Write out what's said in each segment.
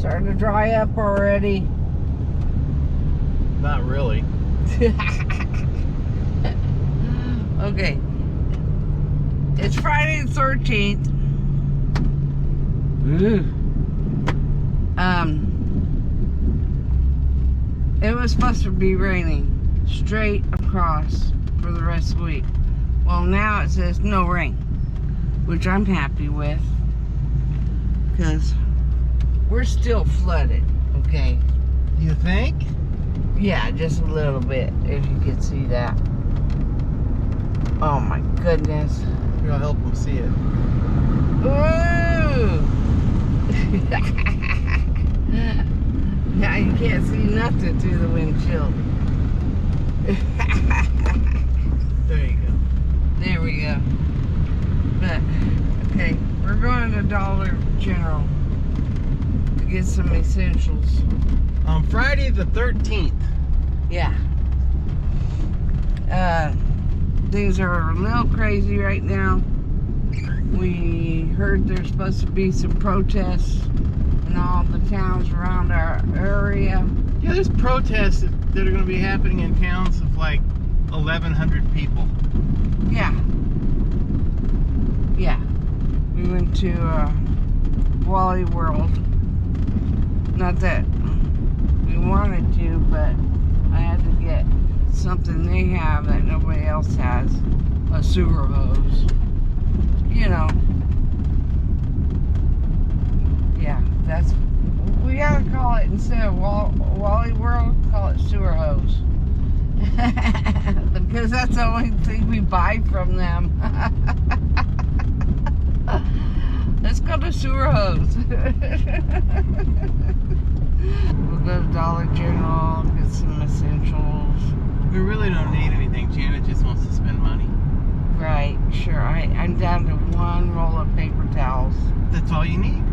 Starting to dry up already. Not really. Okay. It's Friday the 13th. It was supposed to be raining straight across for the rest of the week. Well, now it says no rain, which I'm happy with, because we're still flooded, okay? You think? Yeah, just a little bit, if you could see that. Oh my goodness. Here, I'll help them see it. Ooh! Now you can't see nothing through the windshield. There you go. There we go. But, okay, we're going to Dollar General to get some essentials. On Friday the 13th. Yeah. Things are a little crazy right now. We heard there's supposed to be some protests in all the towns around our area. Yeah, there's protests that are going to be happening in towns of like 1,100 people. Yeah. Yeah. We went to Wally World. Not that we wanted to, but I had to get something they have that nobody else has. A sewer hose. You know. Yeah, that's... We gotta call it, instead of Wally World, call it sewer hose. Because that's the only thing we buy from them. Let's go to sewer hose. We'll go to Dollar General, get some essentials. We really don't need anything. Janet just wants to spend money. Right, sure. I'm down to one roll of paper towels. That's all you need.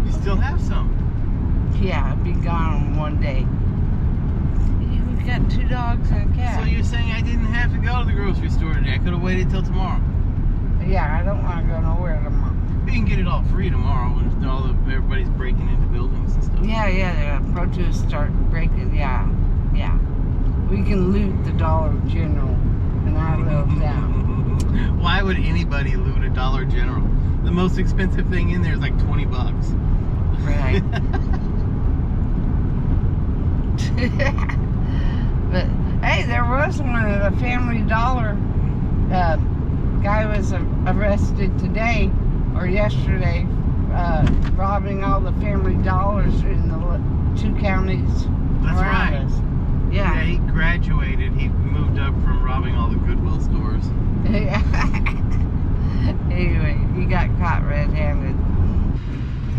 You still have some. Yeah, I'll be gone in one day. We've got 2 dogs and a cat. So you're saying I didn't have to go to the grocery store today? I could have waited till tomorrow. Yeah, I don't want to go nowhere tomorrow. We can get it all free tomorrow when everybody's breaking into buildings and stuff. Yeah, the protests start breaking. Yeah. We can loot the Dollar General in our little town. Why would anybody loot a Dollar General? The most expensive thing in there is like 20 bucks. Right. But hey, there was one at a Family Dollar. Guy was arrested today or yesterday, robbing all the Family Dollars in the 2 counties That's around right. us. Yeah. He graduated. He moved up from robbing all the Goodwill stores. Anyway, he got caught red-handed.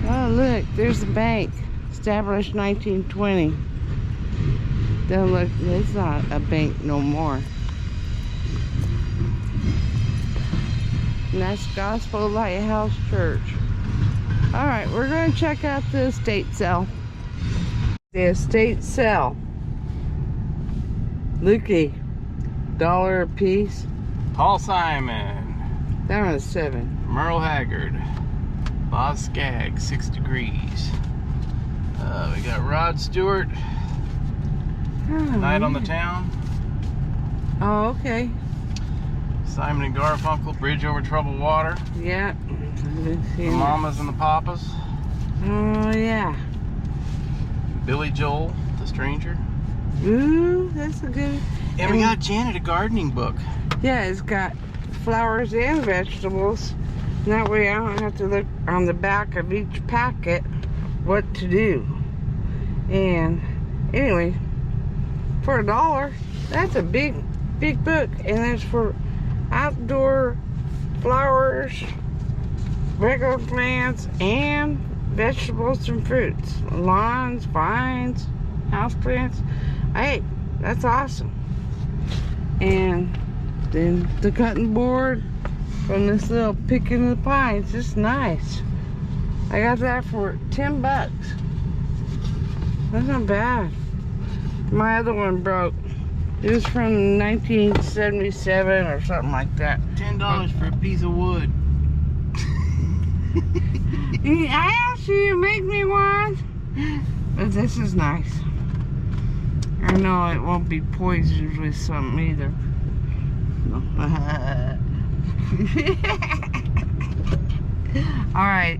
Oh, look, there's the bank. Established 1920. Don't look, it's not a bank no more. And that's Gospel Lighthouse Church. Alright, we're going to check out the estate sale. The estate sale. Looky, $1 a piece. Paul Simon. That one's $7. Merle Haggard. Boz Skaggs, 6 degrees. We got Rod Stewart. Night on the Town. Oh, okay. Simon and Garfunkel, Bridge Over Troubled Water. Yeah. The Mamas and the Papas. Oh, yeah. Billy Joel, The Stranger. Ooh, that's a good... And we got Janet a gardening book. Yeah, it's got flowers and vegetables. And that way I don't have to look on the back of each packet what to do. And anyway, for $1, that's a big book. And it's for outdoor flowers, regular plants, and vegetables and fruits. Lawns, vines, house plants. Hey, that's awesome. And then the cutting board from this little Picking the Pines. It's nice. I got that for 10 bucks. That's not bad. My other one broke. It was from 1977 or something like that. $10 for a piece of wood. I asked promise you, make me one. But this is nice. I know it won't be poisoned with something either. Alright,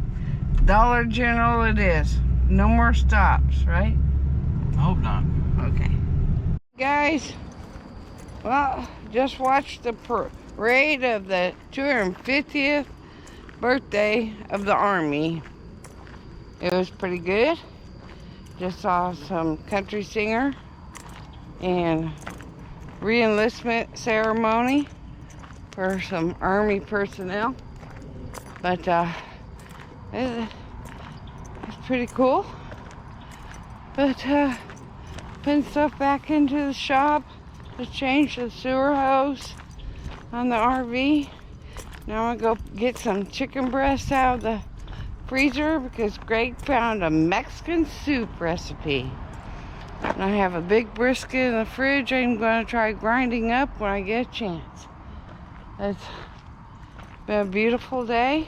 Dollar General it is. No more stops, right? I hope not. Okay. Guys, well, just watched the parade of the 250th birthday of the Army. It was pretty good. Just saw some country singer and re-enlistment ceremony for some Army personnel. But it's pretty cool. But putting stuff back into the shop to change the sewer hose on the RV. Now I'm gonna go get some chicken breasts out of the freezer because Greg found a Mexican soup recipe. And I have a big brisket in the fridge I'm gonna try grinding up when I get a chance. It's been a beautiful day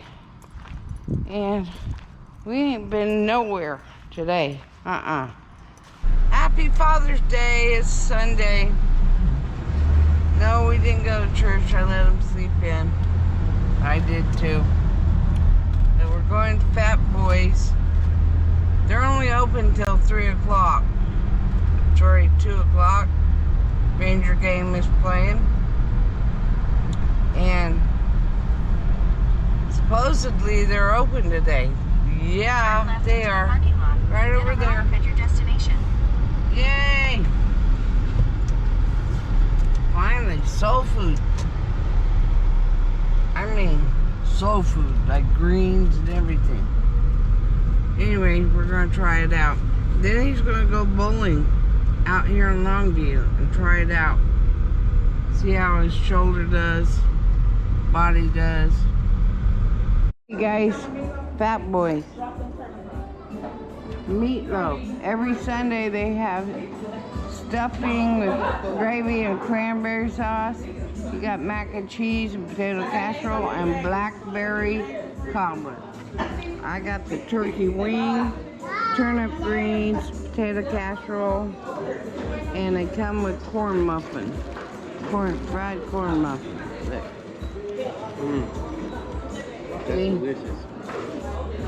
and we ain't been nowhere today. Happy Father's Day. It's Sunday. No, we didn't go to church. I let him sleep in. I did too. But we're going to Fat Boys. They're only open till 3 o'clock. It's already 2 o'clock. Ranger game is playing. And supposedly they're open today. Yeah, they are. Right over there. Yay! Finally, soul food. I mean, soul food, like greens and everything. Anyway, we're gonna try it out. Then he's gonna go bowling out here in Longview and try it out. See how his shoulder does, body does. Hey guys, Fat Boys. Meatloaf. Every Sunday they have stuffing with gravy and cranberry sauce. You got mac and cheese and potato casserole and blackberry cobbler. I got the turkey wing, turnip greens, potato casserole, and they come with corn muffin. Fried corn muffin. Look. That's delicious.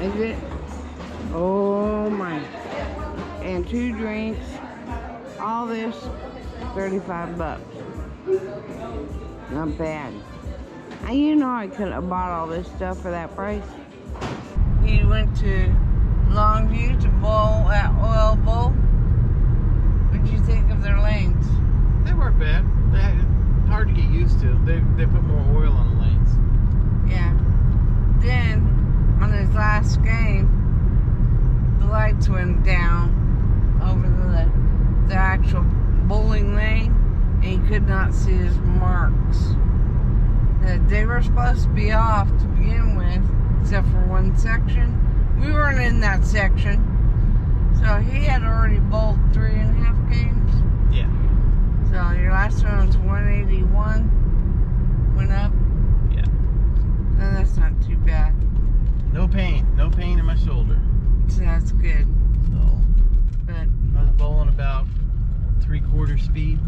Is it? Oh my. And 2 drinks. All this, 35 bucks. Not bad. You know I could have bought all this stuff for that price. He went to Longview to bowl at Oil Bowl. What did you think of their lanes? They weren't bad. Hard to get used to. They put more oil on the lanes. Yeah. Then, on his last game, the lights went down over the actual bowling lane, and he could not see his marks. They were supposed to be off to begin with, except for one section. We weren't in that section, so he had already bowled 3.5 games. Yeah. So your last one was 181, went up. Yeah. No, that's not too bad. No pain in my shoulder. So that's good. So, But I was bowling about 3/4 speed.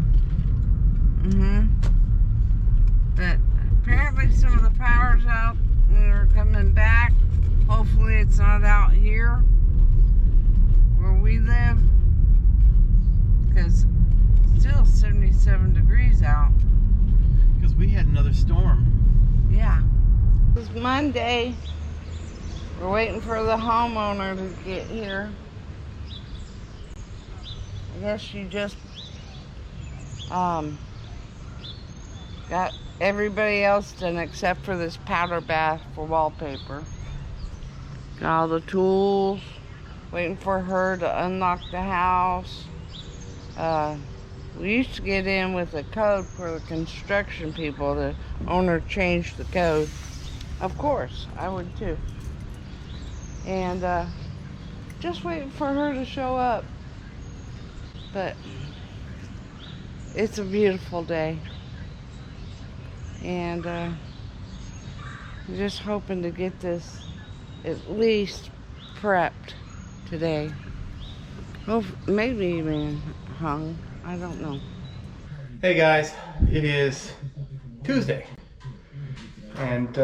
But apparently some of the power's out and they're coming back. Hopefully it's not out here where we live, because it's still 77 degrees out. Because we had another storm. Yeah. It's Monday. We're waiting for the homeowner to get here. I guess she just got everybody else done except for this powder bath for wallpaper. Got all the tools. Waiting for her to unlock the house. We used to get in with a code for the construction people. The owner changed the code. Of course, I would too. And just waiting for her to show up. But it's a beautiful day. And I'm just hoping to get this at least prepped today. Well, maybe even hung. I don't know. Hey guys, it is Tuesday, and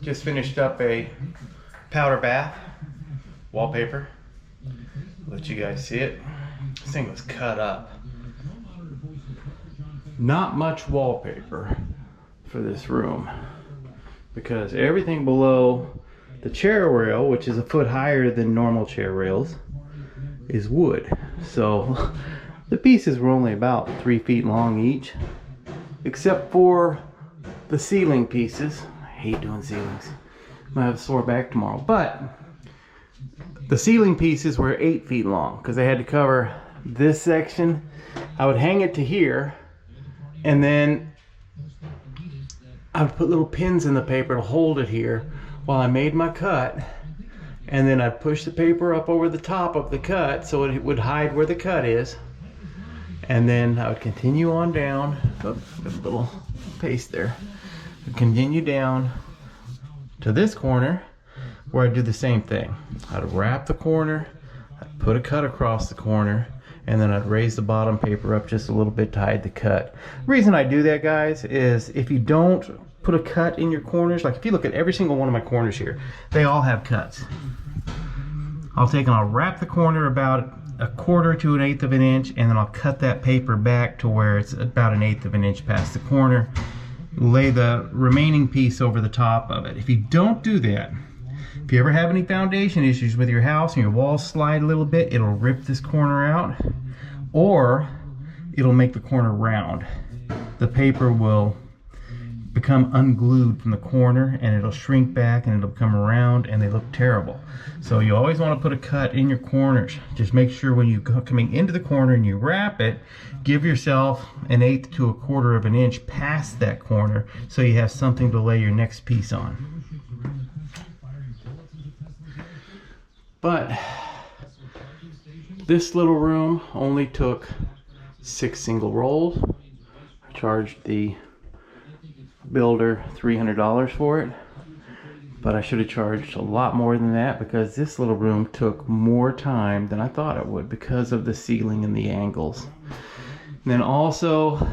just finished up a powder bath, wallpaper. Let you guys see it. This thing was cut up. Not much wallpaper for this room because everything below the chair rail, which is a foot higher than normal chair rails, is wood. So the pieces were only about 3 feet long each, except for the ceiling pieces. I hate doing ceilings. I'm gonna have a sore back tomorrow. But the ceiling pieces were 8 feet long because they had to cover this section. I would hang it to here, and then I would put little pins in the paper to hold it here while I made my cut, and then I'd push the paper up over the top of the cut so it would hide where the cut is, and then I would continue on down. Oh, got a little paste there. I'd continue down to this corner where I'd do the same thing. I'd wrap the corner, I'd put a cut across the corner, and then I'd raise the bottom paper up just a little bit to hide the cut. The reason I do that, guys, is if you don't put a cut in your corners, like if you look at every single one of my corners here, they all have cuts. I'll take and I'll wrap the corner about 1/4 to 1/8 of an inch, and then I'll cut that paper back to where it's about 1/8 of an inch past the corner. Lay the remaining piece over the top of it. If you don't do that, if you ever have any foundation issues with your house and your walls slide a little bit, it'll rip this corner out, or it'll make the corner round. The paper will become unglued from the corner and it'll shrink back and it'll become round and they look terrible. So you always want to put a cut in your corners. Just make sure when you're coming into the corner and you wrap it, give yourself 1/8 to 1/4 of an inch past that corner so you have something to lay your next piece on. But this little room only took 6 single rolls. I charged the builder $300 for it, but I should have charged a lot more than that because this little room took more time than I thought it would because of the ceiling and the angles. And then also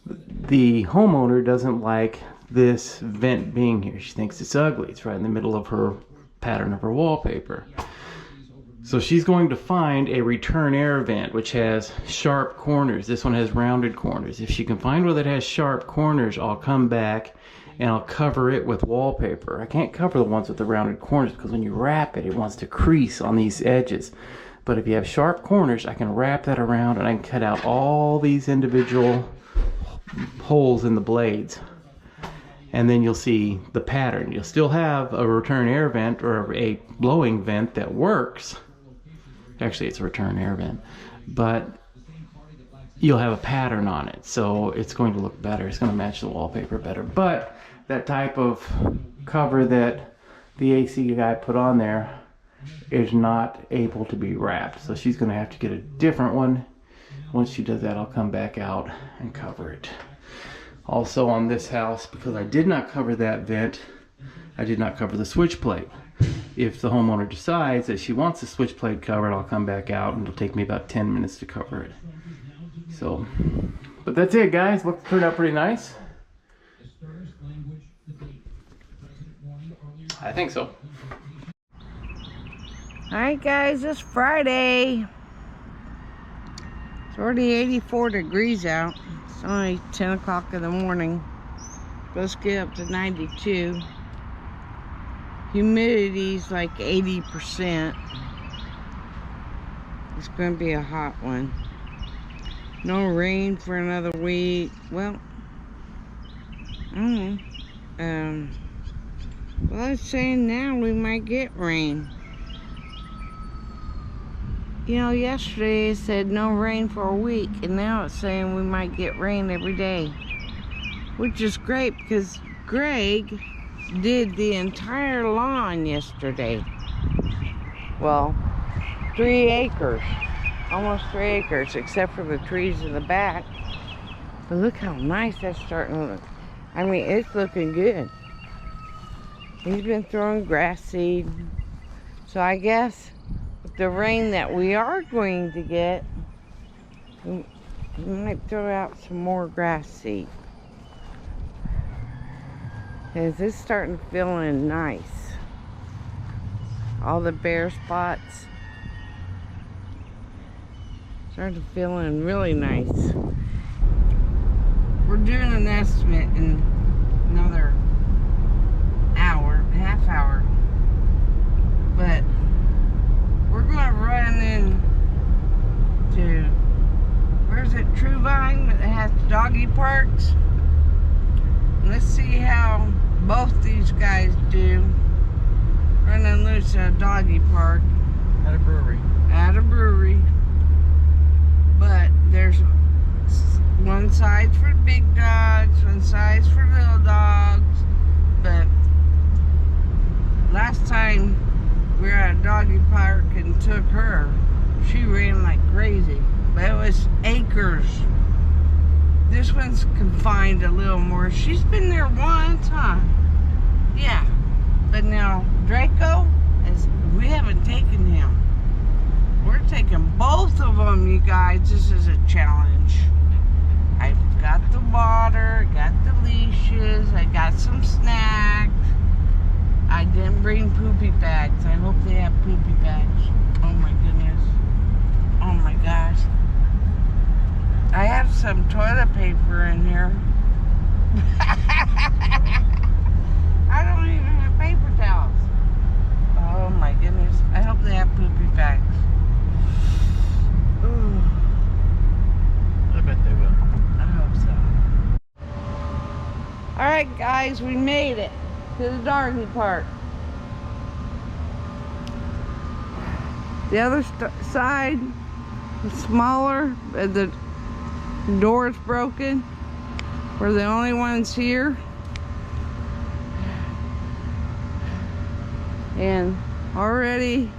the homeowner doesn't like this vent being here. She thinks it's ugly. It's right in the middle of her pattern of her wallpaper. So she's going to find a return air vent which has sharp corners. This one has rounded corners. If she can find one that has sharp corners, I'll come back and I'll cover it with wallpaper. I can't cover the ones with the rounded corners because when you wrap it, it wants to crease on these edges. But if you have sharp corners, I can wrap that around and I can cut out all these individual holes in the blades. And then you'll see the pattern. You'll still have a return air vent or a blowing vent that works. Actually, it's a return air vent, but you'll have a pattern on it, so it's going to look better. It's going to match the wallpaper better. But that type of cover that the AC guy put on there is not able to be wrapped, so she's going to have to get a different one. Once she does that, I'll come back out and cover it. Also on this house, because I did not cover that vent, I did not cover the switch plate. If the homeowner decides that she wants the switch plate covered, I'll come back out and it'll take me about 10 minutes to cover it. So, but that's it, guys. Turned out pretty nice. I think so. Alright guys, it's Friday. It's already 84 degrees out. It's only 10 o'clock in the morning. Supposed to get up to 92. Humidity's like 80%. It's going to be a hot one. No rain for another week. Well, I don't know. Well, it's saying now we might get rain. You know, yesterday it said no rain for a week, and now it's saying we might get rain every day. Which is great because Greg did the entire lawn yesterday. Well, 3 acres. Almost 3 acres, except for the trees in the back. But look how nice that's starting to look. I mean, it's looking good. He's been throwing grass seed. So I guess with the rain that we are going to get, we might throw out some more grass seed. Because it's starting feeling nice. All the bare spots started feeling really nice. We're doing an estimate in another hour, half hour. But we're going to run in to, where's it, True Vine, that has doggy parks. Let's see how both these guys do running loose at a doggy park. At a brewery. At a brewery. But there's one side for big dogs, one side for little dogs. But last time we were at a doggy park and took her, she ran like crazy. But it was acres. This one's confined a little more. She's been there once, huh? Yeah. But now Draco, we haven't taken him. We're taking both of them, you guys. This is a challenge. I've got the water, got the leashes, I got some snacks. I didn't bring poopy bags. I hope they have poopy bags. Oh my goodness. Oh my gosh. I have some toilet paper in here. I don't even have paper towels. Oh my goodness. I hope they have poopy bags. Ooh. I bet they will. I hope so. Alright guys, we made it to the doggy park. The other side is smaller, the door's broken. We're the only ones here. And already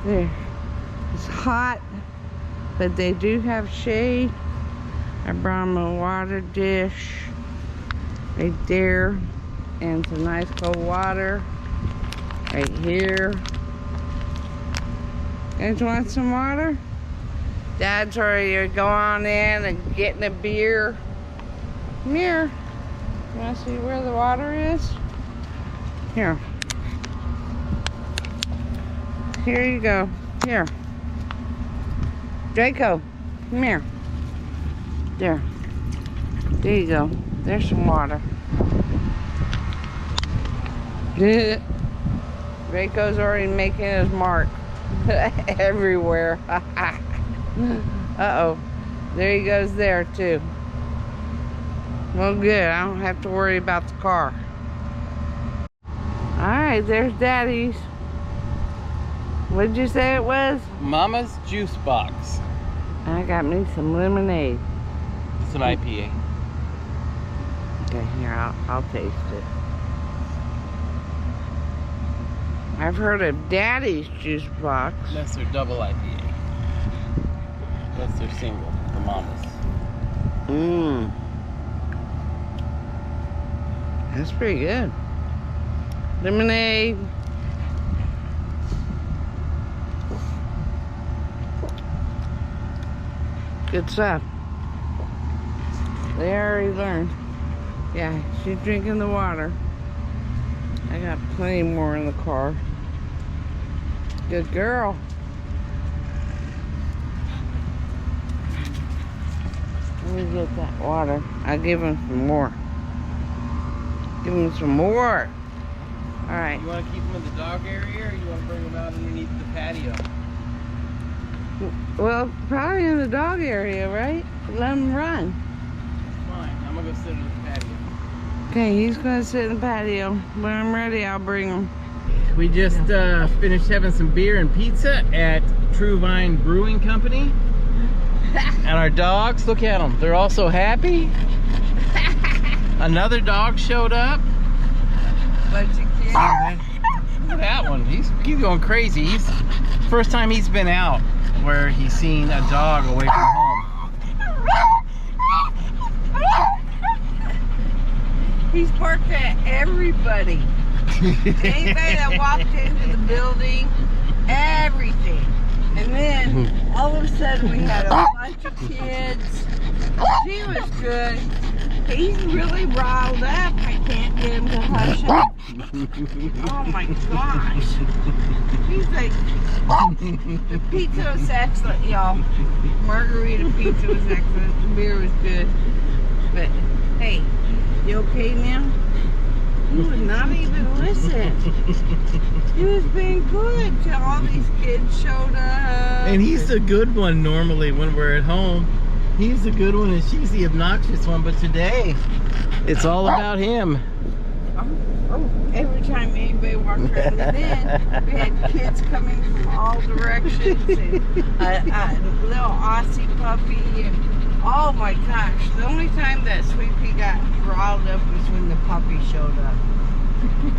there, it's hot, but they do have shade. I brought them a water dish right there and some nice cold water right here. Guys want some water? Dad's already going in and getting a beer. Come here. You want to see where the water is? Here. Here you go. Here. Draco, come here. There. There you go. There's some water. Draco's already making his mark everywhere. Uh-oh. There he goes there, too. Well, good. I don't have to worry about the car. Alright, there's Daddy's. What'd you say it was? Mama's Juice Box. I got me some lemonade. It's an IPA. Okay, here, I'll taste it. I've heard of Daddy's Juice Box. That's their double IPA. That's their single, the Mama's. Mmm. That's pretty good. Lemonade. Good stuff. They already learned. Yeah, she's drinking the water. I got plenty more in the car. Good girl. Let me get that water. I'll give him some more. Give him some more. All right. You want to keep them in the dog area, or you want to bring them out underneath the patio? Well, probably in the dog area, right? Let him run. Fine. I'm going to go sit in the patio. Okay, he's going to sit in the patio. When I'm ready, I'll bring him. We just finished having some beer and pizza at True Vine Brewing Company. And our dogs, look at them. They're all so happy. Another dog showed up. But you can't. Look at that one. He's going crazy. He's first time he's been out where he's seen a dog away from home. He's barking at everybody. Anybody that walked into the building, everything. And then all of a sudden we had a bunch of kids. She was good. He's really riled up. I can't get him to hush up. Oh my gosh. He's like, the pizza was excellent, y'all. Margarita pizza was excellent. The beer was good. But hey, you okay now? He would not even listen. He was being good till all these kids showed up. And he's the good one normally when we're at home. He's the good one and she's the obnoxious one, but today it's all about him. Oh, every time anybody walked around, and then we had kids coming from all directions, and a little Aussie puppy, and oh my gosh, the only time that Sweet Pea got riled up was when the puppy showed up.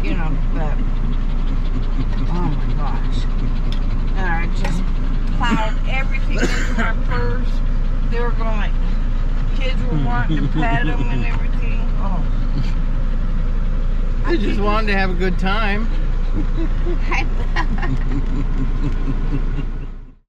You know, but oh my gosh. And I just plowed everything into our purse. They were going like, kids were wanting to pet them and everything. Oh. They just wanted to have a good time.